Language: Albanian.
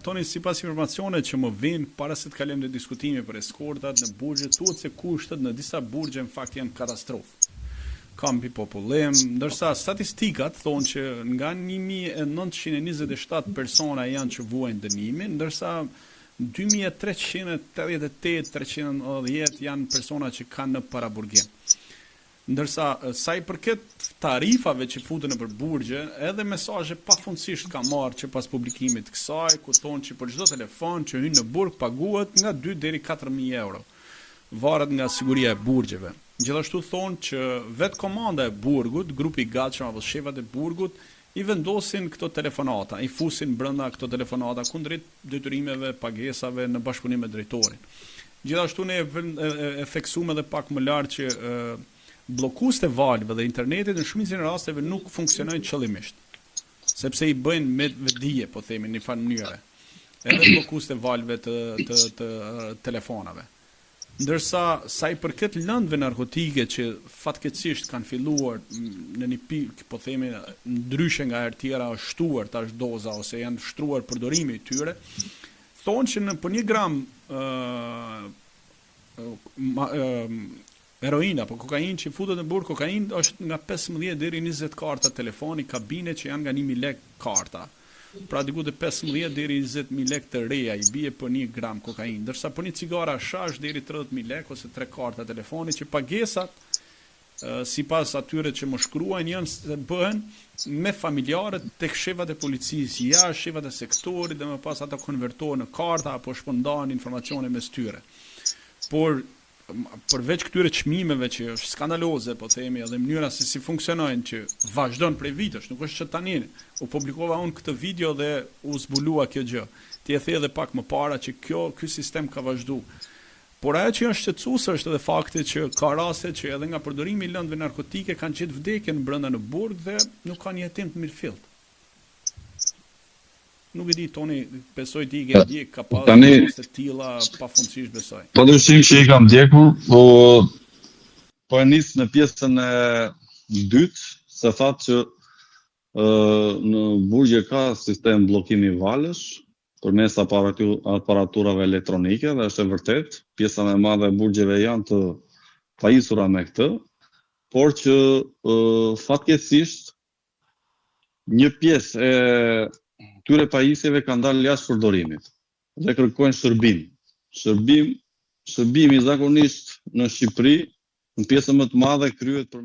Toni, sipas informacioneve që më vijnë para se të kalojmë në diskutime për eskortat në burgje, thuhet se kushtet në disa burgje në fakt janë katastrofë. Ka mbi popullim, ndërsa statistikat thonë që nga 1927 persona janë që vuajnë dënimin, ndërsa 2388-390 janë persona që kanë në paraburgim. Ndërsa sa i përket tarifave që futen nëpër burgje, edhe mesazhe pafundësisht ka marrë që pas publikimit të kësaj, ku thonë që për çdo telefon që hyn në burg paguhet nga 2 deri 4000 euro. Varet nga siguria e burgjeve. Gjithashtu thonë që vetë komanda e burgut, grupi i gatshëm apo shefat e burgut, i vendosin këto telefonata, i fusin brenda këto telefonata kundrejt detyrimeve, pagesave në bashkëpunim me drejtorin. Gjithashtu ne e theksuam edhe pak më lart që bllokuesit e valve dhe internetit në shumicën e rasteve nuk funksionojnë qëllimisht, sepse i bëjnë me dije, po themi, në një farë mënyre. Edhe bllokuesit e valve të telefonave. Ndërsa sa i përket lëndëve narkotike që fatkeqësisht kanë filluar në një pikë, po themi, ndryshe nga herë tjera është shtuar tash doza ose janë shtruar përdorimi i tyre, thonë që në për 1 gram heroina apo kokainë që futet në burg, kokainë është nga 15 deri 20 karta telefoni, kabine që janë nga 1000 lekë karta. Pra diku te 15 deri 20000 lekë të reja i bie për 1 gram kokainë, ndërsa për një cigara shash deri 30000 lekë ose 3 karta telefoni, që pagesat sipas atyre që më shkruajnë janë se bëhen me familjarët tek shefat e policisë, jashtë shefat e sektorit, dhe më pas ata konvertohen në karta apo shpërndahen informacione mes tyre. Por përveç këtyre çmimeve që është skandaloze, po themi, edhe mënyra se si funksionojnë që vazhdon prej vitesh, nuk është që tani u publikova unë këtë video dhe u zbulua kjo gjë. Ti e the edhe pak më para që ky sistem ka vazhdu. Por ajo që është shqetësuese është edhe fakti që ka raste që edhe nga përdorimi i lëndëve narkotike kanë gjetë vdekjen brenda në burg dhe nuk kanë jetim të mirëfillt. Nuk e di, Toni, besoj ti ke ndjek ka pas të tilla pafundësisht besoj. Po dyshim që i kam ndjekur, po e nis në pjesën e dytë, se thatë që në burgje ka sistem bllokimi valësh përmes aparaturave elektronike, dhe është e vërtet, pjesa më e madhe e burgjeve janë të pajisura me këtë, por që fatkeqësisht një pjesë e këtyre pajisjeve kanë dalë jashtë përdorimit dhe kërkojnë shërbim. Shërbimi zakonisht në Shqipëri në pjesën më të madhe kryhet për